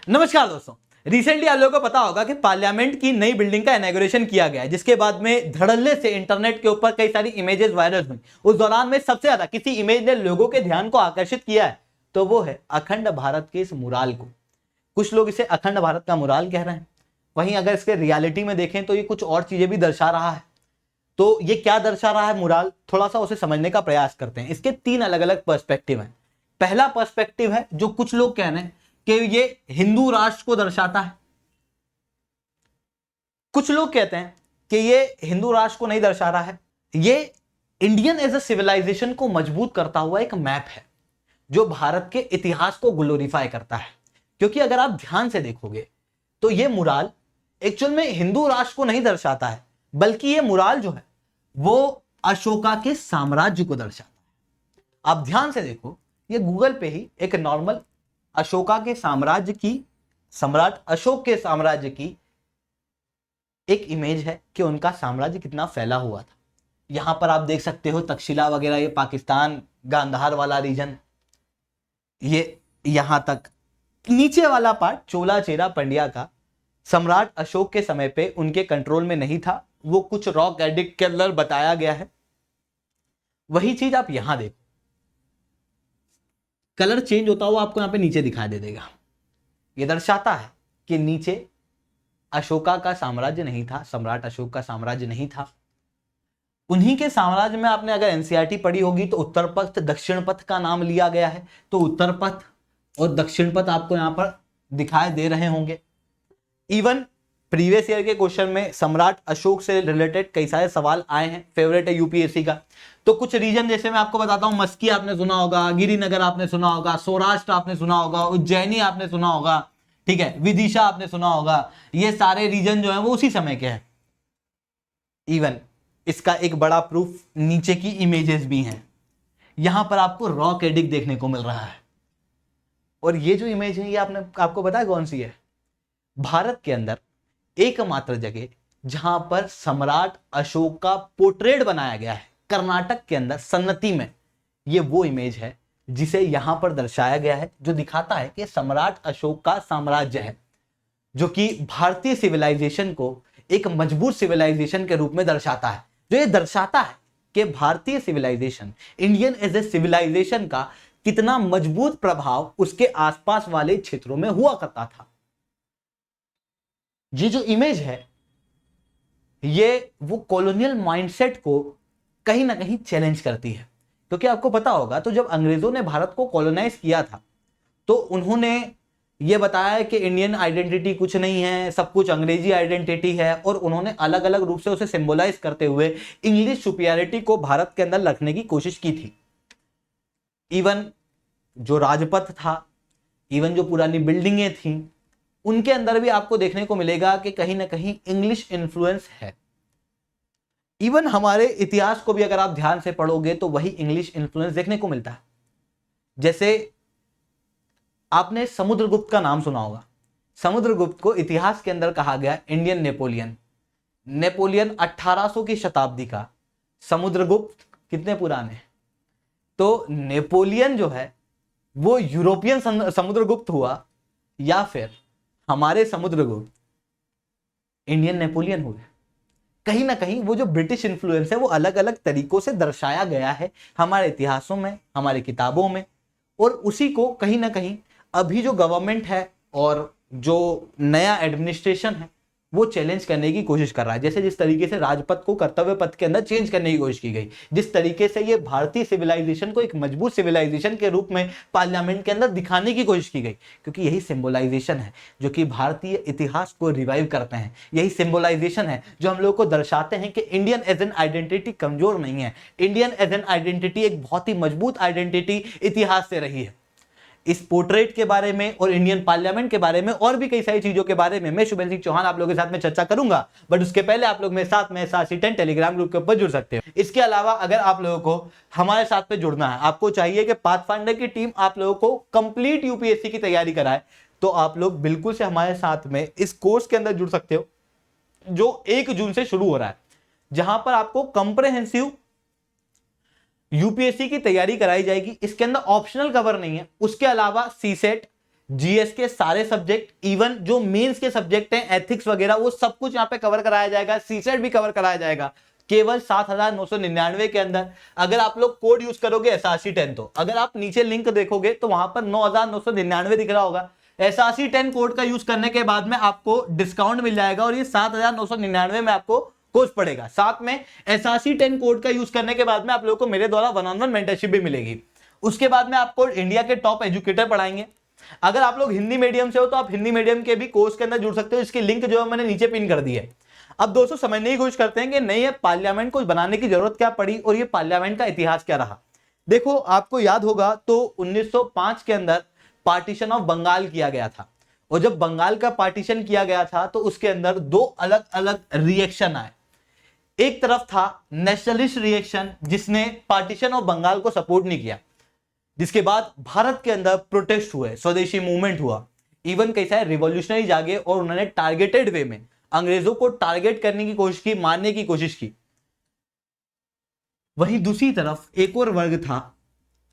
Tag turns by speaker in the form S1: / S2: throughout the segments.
S1: नमस्कार दोस्तों, रिसेंटली आप लोगों को पता होगा कि पार्लियामेंट की नई बिल्डिंग का इनॉग्रेशन किया गया है, जिसके बाद में धड़ल्ले से इंटरनेट के ऊपर कई सारी इमेजेस वायरल हुई। उस दौरान में सबसे ज्यादा किसी इमेज ने लोगों के ध्यान को आकर्षित किया है, तो वो है अखंड भारत के इस मुराल को। कुछ लोग इसे अखंड भारत का मुराल कह रहे हैं, वहीं अगर इसके रियलिटी में देखें तो ये कुछ और चीजें भी दर्शा रहा है। तो ये क्या दर्शा रहा है मुराल, थोड़ा सा उसे समझने का प्रयास करते हैं। इसके तीन अलग अलग पर्सपेक्टिव हैं। पहला पर्सपेक्टिव है जो कुछ लोग कह रहे हैं कि ये हिंदू राष्ट्र को दर्शाता है। कुछ लोग कहते हैं कि ये हिंदू राष्ट्र को नहीं दर्शा रहा है, ये इंडियन एज अ सिविलाइजेशन को मजबूत करता हुआ एक मैप है जो भारत के इतिहास को ग्लोरीफाई करता है। क्योंकि अगर आप ध्यान से देखोगे तो ये मुराल एक्चुअल में हिंदू राष्ट्र को नहीं दर्शाता है, बल्कि ये मुराल जो है वो अशोका के साम्राज्य को दर्शाता है। आप ध्यान से देखो, ये गूगल पे ही एक नॉर्मल अशोका के साम्राज्य की, सम्राट अशोक के साम्राज्य की एक इमेज है कि उनका साम्राज्य कितना फैला हुआ था। यहां पर आप देख सकते हो तक्षशिला वगैरह, ये पाकिस्तान गांधार वाला रीजन, ये यहां तक नीचे वाला पार्ट चोला चेरा पंड्या का सम्राट अशोक के समय पे उनके कंट्रोल में नहीं था, वो कुछ रॉक एडिक्ट के अंदर बताया गया है। वही चीज आप यहां देखो, कलर चेंज होता हुआ आपको यहां पे नीचे दिखाई दे देगा। ये दर्शाता है कि नीचे अशोका का साम्राज्य नहीं था, सम्राट अशोक का साम्राज्य नहीं था। उन्हीं के साम्राज्य में आपने अगर एनसीईआरटी पढ़ी होगी तो उत्तर पथ दक्षिण पथ का नाम लिया गया है, तो उत्तर पथ और दक्षिण पथ आपको यहां पर दिखाई दे रहे होंगे। इवन प्रीवियस ईयर के क्वेश्चन में सम्राट अशोक से रिलेटेड कई सारे सवाल आए हैं, फेवरेट है यूपीएससी का। तो कुछ रीजन जैसे मैं आपको बताता हूं, मस्की आपने सुना होगा, गिरिनगर आपने सुना होगा, सौराष्ट्र आपने सुना होगा, उज्जैनी आपने सुना होगा, ठीक है, विदिशा आपने सुना होगा। ये सारे रीजन जो है वो उसी समय के हैं। इवन इसका एक बड़ा प्रूफ नीचे की इमेजेस भी हैं। यहां पर आपको रॉक एडिक्ट देखने को मिल रहा है, और ये जो इमेज है ये आपको पता है कौन सी है? भारत के अंदर एकमात्र जगह जहां पर सम्राट अशोक का पोर्ट्रेट बनाया गया है, कर्नाटक के अंदर सन्नती में, ये वो इमेज है जिसे यहां पर दर्शाया गया है, जो दिखाता है कि सम्राट अशोक का साम्राज्य है, जो कि भारतीय सिविलाइजेशन को एक मजबूत सिविलाइजेशन के रूप में दर्शाता है। जो ये दर्शाता है कि भारतीय civilisation, Indian as a civilisation का कितना मजबूत प्रभाव उसके आसपास वाले क्षेत्रों में हुआ करता था। ये जो इमेज है ये वो कॉलोनियल माइंडसेट को कहीं ना कहीं चैलेंज करती है। क्योंकि आपको पता होगा, तो जब अंग्रेजों ने भारत को कॉलोनाइज किया था तो उन्होंने ये बताया कि इंडियन आइडेंटिटी कुछ नहीं है, सब कुछ अंग्रेजी आइडेंटिटी है, और उन्होंने अलग अलग रूप से उसे सिंबलाइज करते हुए इंग्लिश सुपीरियरिटी को भारत के अंदर रखने की कोशिश की थी। इवन जो राजपथ था, इवन जो पुरानी बिल्डिंगें थी, उनके अंदर भी आपको देखने को मिलेगा कि कहीं ना कहीं इंग्लिश इन्फ्लुएंस है। इवन हमारे इतिहास को भी अगर आप ध्यान से पढ़ोगे तो वही इंग्लिश इन्फ्लुएंस देखने को मिलता है। जैसे आपने समुद्रगुप्त का नाम सुना होगा। समुद्रगुप्त को इतिहास के अंदर कहा गया इंडियन नेपोलियन। नेपोलियन 1800 की शताब्दी का, समुद्रगुप्त कितने पुराने? तो नेपोलियन जो है वो यूरोपियन समुद्रगुप्त हुआ, या फिर हमारे समुद्रगुप्त इंडियन नेपोलियन हुए? कहीं ना कहीं वो जो ब्रिटिश इन्फ्लुएंस है वो अलग अलग तरीकों से दर्शाया गया है हमारे इतिहासों में, हमारी किताबों में, और उसी को कहीं ना कहीं अभी जो गवर्नमेंट है और जो नया एडमिनिस्ट्रेशन है वो चैलेंज करने की कोशिश कर रहा है। जैसे जिस तरीके से राजपथ को कर्तव्य पथ के अंदर चेंज करने की कोशिश की गई, जिस तरीके से ये भारतीय सिविलाइजेशन को एक मजबूत सिविलाइजेशन के रूप में पार्लियामेंट के अंदर दिखाने की कोशिश की गई, क्योंकि यही सिंबलाइजेशन है जो कि भारतीय इतिहास को रिवाइव करते हैं। यही सिंबलाइजेशन है जो हम लोग को दर्शाते हैं कि इंडियन एज एन आइडेंटिटी कमजोर नहीं है, इंडियन एज एन आइडेंटिटी एक बहुत ही मजबूत आइडेंटिटी इतिहास से रही है। इस पोर्ट्रेट के बारे में और इंडियन पार्लियामेंट के बारे में और भी कई सारी चीजों के बारे में मैं शुभेंद्र सिंह चौहान आप लोगों के साथ में चर्चा करूंगा, बट उसके पहले आप लोग मेरे साथ में SRC10 टेलीग्राम ग्रुप के ऊपर जुड़ सकते हो। इसके अलावा अगर आप लोगों को हमारे साथ में जुड़ना है, आपको चाहिए कि पाथफाइंडर की टीम आप लोगों को कंप्लीट यूपीएससी की तैयारी कराए, तो आप लोग बिल्कुल से हमारे साथ में इस कोर्स के अंदर जुड़ सकते हो जो 1 जून से शुरू हो रहा है, जहां पर आपको कंप्रेहेंसिव यूपीएससी की तैयारी कराई जाएगी। इसके अंदर ऑप्शनल कवर नहीं है, उसके अलावा सीसेट, जीएस के सारे सब्जेक्ट, इवन जो मेंस के सब्जेक्ट हैं एथिक्स वगैरह, वो सब कुछ यहाँ पे कवर कराया जाएगा। सीसेट भी कवर कराया जाएगा केवल 7,999 के अंदर। अगर आप लोग कोड यूज करोगे SRC10, तो अगर आप नीचे लिंक देखोगे तो वहां पर 9,999 दिख रहा होगा। SRC10 कोड का यूज करने के बाद में आपको डिस्काउंट मिल जाएगा और ये 7,999 में आपको कोर्स पड़ेगा। साथ में SRC10 कोड का यूज करने के बाद में आप लोगों को मेरे द्वारा 1-on-1 मेंटरशिप भी मिलेगी। उसके बाद में आपको इंडिया के टॉप एजुकेटर पढ़ाएंगे। अगर आप लोग हिंदी मीडियम से हो तो आप हिंदी मीडियम के भी कोर्स के अंदर जुड़ सकते हो। इसकी लिंक जो है मैंने नीचे पिन कर दी है। अब दोस्तों समझने की कोशिश करते हैं कि नहीं है पार्लियामेंट को बनाने की जरूरत क्या पड़ी और ये पार्लियामेंट का इतिहास क्या रहा। देखो आपको याद होगा तो 1905 के अंदर पार्टीशन ऑफ बंगाल किया गया था, और जब बंगाल का पार्टीशन किया गया था तो उसके अंदर दो अलग अलग रिएक्शन आए। एक तरफ था नेशनलिस्ट रिएक्शन जिसने पार्टीशन ऑफ बंगाल को सपोर्ट नहीं किया, जिसके बाद भारत के अंदर प्रोटेस्ट हुए, स्वदेशी मूवमेंट हुआ, इवन कई सारे रिवॉल्यूशनरी जागे और उन्होंने टारगेटेड वे में अंग्रेजों को टारगेट करने की कोशिश की, मारने की कोशिश की। वहीं दूसरी तरफ एक और वर्ग था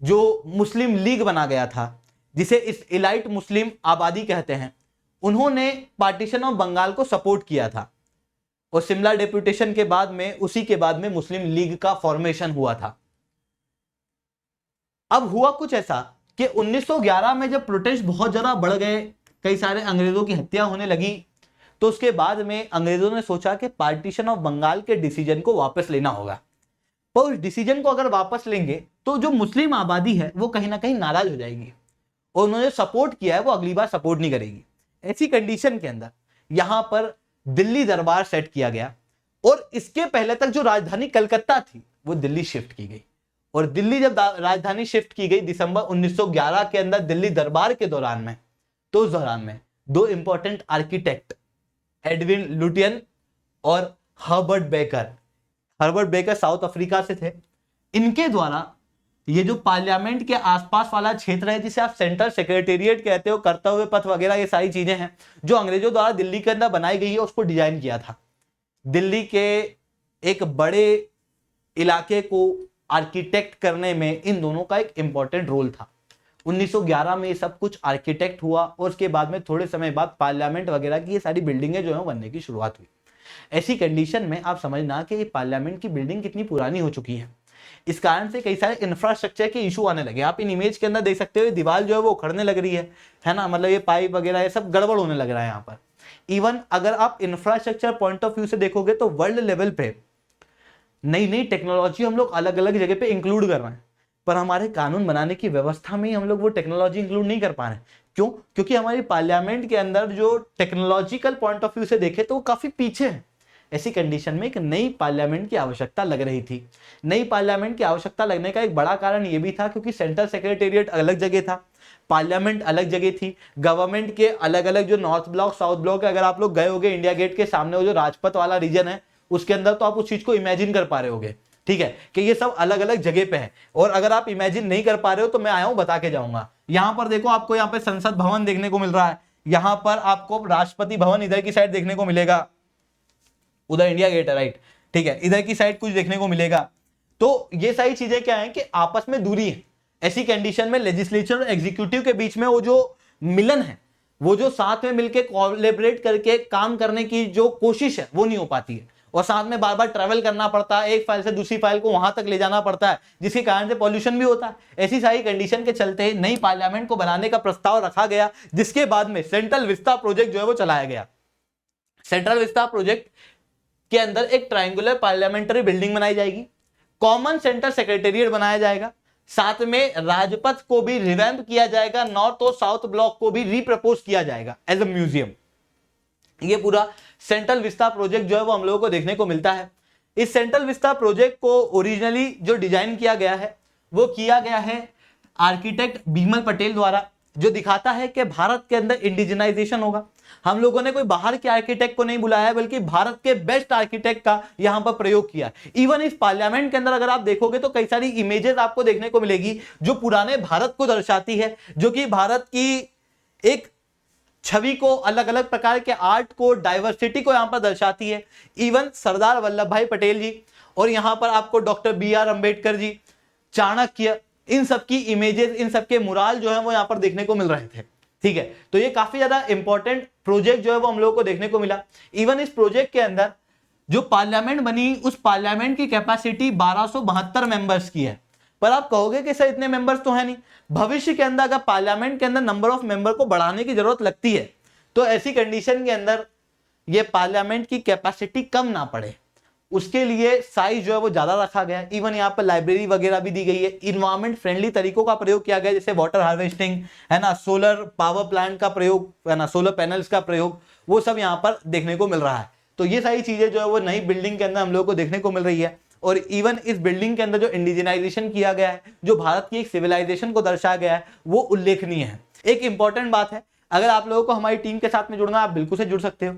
S1: जो मुस्लिम लीग बना गया था, जिसे इस इलाइट मुस्लिम आबादी कहते हैं। उन्होंने पार्टीशन ऑफ बंगाल को सपोर्ट किया था और शिमला डेपुटेशन के बाद में उसी के बाद में मुस्लिम लीग का फॉर्मेशन हुआ था। अब हुआ कुछ ऐसा कि 1911 में जब प्रोटेस्ट बहुत ज्यादा बढ़ गए, कई सारे अंग्रेजों की हत्या होने लगी, तो उसके बाद में अंग्रेजों ने सोचा कि पार्टीशन ऑफ बंगाल के डिसीजन को वापस लेना होगा। पर उस डिसीजन को अगर वापस लेंगे तो जो मुस्लिम आबादी है वो कहीं ना कहीं नाराज हो जाएगी और उन्होंने सपोर्ट किया है वो अगली बार सपोर्ट नहीं करेगी। ऐसी कंडीशन के अंदर यहां पर दिल्ली दरबार सेट किया गया और इसके पहले तक जो राजधानी कलकत्ता थी वो दिल्ली शिफ्ट की गई। और दिल्ली जब राजधानी शिफ्ट की गई दिसंबर 1911 के अंदर दिल्ली दरबार के दौरान में, तो उस दौरान में दो इंपॉर्टेंट आर्किटेक्ट एडविन लुटियन और हर्बर्ट बेकर साउथ अफ्रीका से थे। इनके द्वारा ये जो पार्लियामेंट के आसपास वाला क्षेत्र है जिसे आप सेंट्रल सेक्रेटेरिएट कहते हो, कर्तव्य पथ वगैरह, ये सारी चीजें हैं जो अंग्रेजों द्वारा दिल्ली के अंदर बनाई गई है, उसको डिजाइन किया था। दिल्ली के एक बड़े इलाके को आर्किटेक्ट करने में इन दोनों का एक इंपॉर्टेंट रोल था। 1911 में ये सब कुछ आर्किटेक्ट हुआ और उसके बाद में थोड़े समय बाद पार्लियामेंट वगैरह की ये सारी बिल्डिंगें जो है बनने की शुरुआत हुई। ऐसी कंडीशन में आप समझना कि ये पार्लियामेंट की बिल्डिंग कितनी पुरानी हो चुकी है। इस कारण से कई सारे इंफ्रास्ट्रक्चर के इशू आने लगे। आप इन इमेज के अंदर देख सकते हो दीवार जो है वो उखड़ने लग रही है ना, मतलब ये पाइप वगैरह ये सब गड़बड़ होने लग रहा है यहाँ पर। इवन अगर आप इंफ्रास्ट्रक्चर पॉइंट ऑफ व्यू से देखोगे तो वर्ल्ड लेवल पे नई नई टेक्नोलॉजी हम लोग अलग अलग जगह पे इंक्लूड कर रहे हैं, पर हमारे कानून बनाने की व्यवस्था में ही हम लोग वो टेक्नोलॉजी इंक्लूड नहीं कर पा रहे हैं। क्यों? क्योंकि हमारी पार्लियामेंट के अंदर जो टेक्नोलॉजिकल पॉइंट ऑफ व्यू से देखे तो वो काफी पीछे है। ऐसी कंडीशन में एक नई पार्लियामेंट की आवश्यकता लग रही थी। नई पार्लियामेंट की आवश्यकता लगने का एक बड़ा कारण यह भी था क्योंकि सेंट्रल सेक्रेटेरिएट अलग जगह था, पार्लियामेंट अलग जगह थी, गवर्नमेंट के अलग अलग जो नॉर्थ ब्लॉक साउथ ब्लॉक, अगर आप लोग गए होगे इंडिया गेट के सामने वो जो राजपथ वाला रीजन है उसके अंदर, तो आप उस चीज को इमेजिन कर पा रहे होगे, ठीक है, कि ये सब अलग अलग जगह पे है। और अगर आप इमेजिन नहीं कर पा रहे हो तो मैं आया हूं बता के जाऊंगा। यहां पर देखो आपको यहाँ पे संसद भवन देखने को मिल रहा है, यहां पर आपको राष्ट्रपति भवन इधर की साइड देखने को मिलेगा, उधर इंडिया गेट है, राइट, ठीक है, इधर की साइड कुछ देखने को मिलेगा। तो ये सारी चीजें क्या है कि आपस में दूरी है। ऐसी कंडीशन में लेजिस्लेचर और एग्जीक्यूटिव के बीच में वो जो मिलन है, वो जो साथ में मिलकर कोलैबोरेट करके काम करने की जो कोशिश है वो नहीं हो पाती है, और साथ में बार बार ट्रैवल करना पड़ता है, एक फाइल से दूसरी फाइल को वहां तक ले जाना पड़ता है, जिसके कारण से पॉल्यूशन भी होता है। ऐसी सारी कंडीशन के चलते नई पार्लियामेंट को बनाने का प्रस्ताव रखा गया, जिसके बाद में सेंट्रल विस्ता प्रोजेक्ट जो है वो चलाया गया। सेंट्रल विस्ता प्रोजेक्ट के अंदर एक ट्रायंगुलर पार्लियामेंट्री बिल्डिंग बनाई जाएगी, कॉमन सेंटर सेक्रेटेरिएट बनाया जाएगा, साथ में राजपथ को भी रिवैम्प किया जाएगा, नॉर्थ और साउथ ब्लॉक को भी रीप्रपोज किया जाएगा एज अ म्यूजियम। ये पूरा सेंट्रल विस्ता प्रोजेक्ट जो है वो हम लोगों को देखने को मिलता है। इस सेंट्रल विस्ता प्रोजेक्ट को ओरिजिनली जो डिजाइन किया गया है वो किया गया है आर्किटेक्ट बिमल पटेल द्वारा, जो दिखाता है कि भारत के अंदर इंडिजिनाइजेशन होगा। हम लोगों ने कोई बाहर के आर्किटेक्ट को नहीं बुलाया, बल्कि भारत के बेस्ट आर्किटेक्ट का यहां पर प्रयोग किया। इवन इस पार्लियामेंट के अंदर अगर आप देखोगे तो कई सारी इमेजेस आपको देखने को मिलेगी जो पुराने भारत को दर्शाती है, जो कि भारत की एक छवि को, अलग अलग प्रकार के आर्ट को, डाइवर्सिटी को यहां पर दर्शाती है। इवन सरदार वल्लभ भाई पटेल जी और यहां पर आपको डॉक्टर BR अम्बेडकर जी, चाणक्य, इन सबकी इमेजेस, इन सबके मुराल जो है वो यहां पर देखने को मिल रहे थे। ठीक है, तो ये काफी ज्यादा इंपॉर्टेंट प्रोजेक्ट जो है वो हम लोगों को देखने को मिला। इवन इस प्रोजेक्ट के अंदर जो पार्लियामेंट बनी, उस पार्लियामेंट की कैपेसिटी 1272 मेंबर्स की है। पर आप कहोगे कि सर इतने मेंबर्स तो है नहीं। भविष्य के अंदर अगर पार्लियामेंट के अंदर नंबर ऑफ मेंबर को बढ़ाने की जरूरत लगती है तो ऐसी कंडीशन के अंदर ये पार्लियामेंट की कैपेसिटी कम ना पड़े, उसके लिए साइज जो है वो ज्यादा रखा गया है। इवन यहाँ पर लाइब्रेरी वगैरह भी दी गई है, इन्वायरमेंट फ्रेंडली तरीकों का प्रयोग किया गया है, जैसे वाटर हार्वेस्टिंग है ना, सोलर पावर प्लांट का प्रयोग है ना, सोलर पैनल्स का प्रयोग, वो सब यहाँ पर देखने को मिल रहा है। तो ये सारी चीजें जो है वो नई बिल्डिंग के अंदर हम लोग को देखने को मिल रही है। और इवन इस बिल्डिंग के अंदर जो इंडिजिनाइजेशन किया गया है, जो भारत की एक सिविलाइजेशन को दर्शाया गया है, वो उल्लेखनीय है। एक इंपॉर्टेंट बात है, अगर आप लोगों को हमारी टीम के साथ में जुड़ना, आप बिल्कुल से जुड़ सकते हो।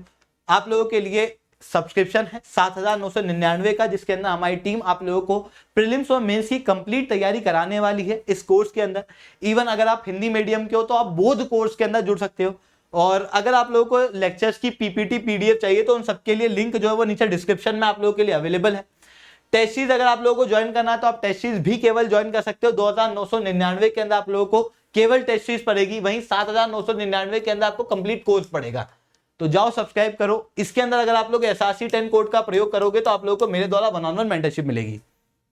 S1: आप लोगों के लिए सब्सक्रिप्शन है 7,999 का, जिसके अंदर हमारी टीम आप लोगों को प्रीलिम्स और मेंस की कंप्लीट तैयारी कराने वाली है इस कोर्स के अंदर। इवन अगर आप हिंदी मीडियम के हो तो आप बोध कोर्स के अंदर जुड़ सकते हो। और अगर आप लोगों को लेक्चर्स की पीपीटी पीडीएफ चाहिए तो उन सबके लिए लिंक जो है वो नीचे डिस्क्रिप्शन में आप लोगों के लिए अवेलेबल है। टेस्ट सीरीज अगर आप लोगों को ज्वाइन करना है तो आप टेस्ट सीरीज भी केवल ज्वाइन कर सकते हो। 2,999 के अंदर आप लोगों को केवल टेस्ट सीरीज पड़ेगी, वहीं 7,999 के अंदर आपको कंप्लीट कोर्स पड़ेगा। तो जाओ सब्सक्राइब करो। इसके अंदर अगर आप लोग SRC 10 कोड का प्रयोग करोगे तो आप लोगों को मेरे द्वारा 1-on-1 मेंटरशिप मिलेगी।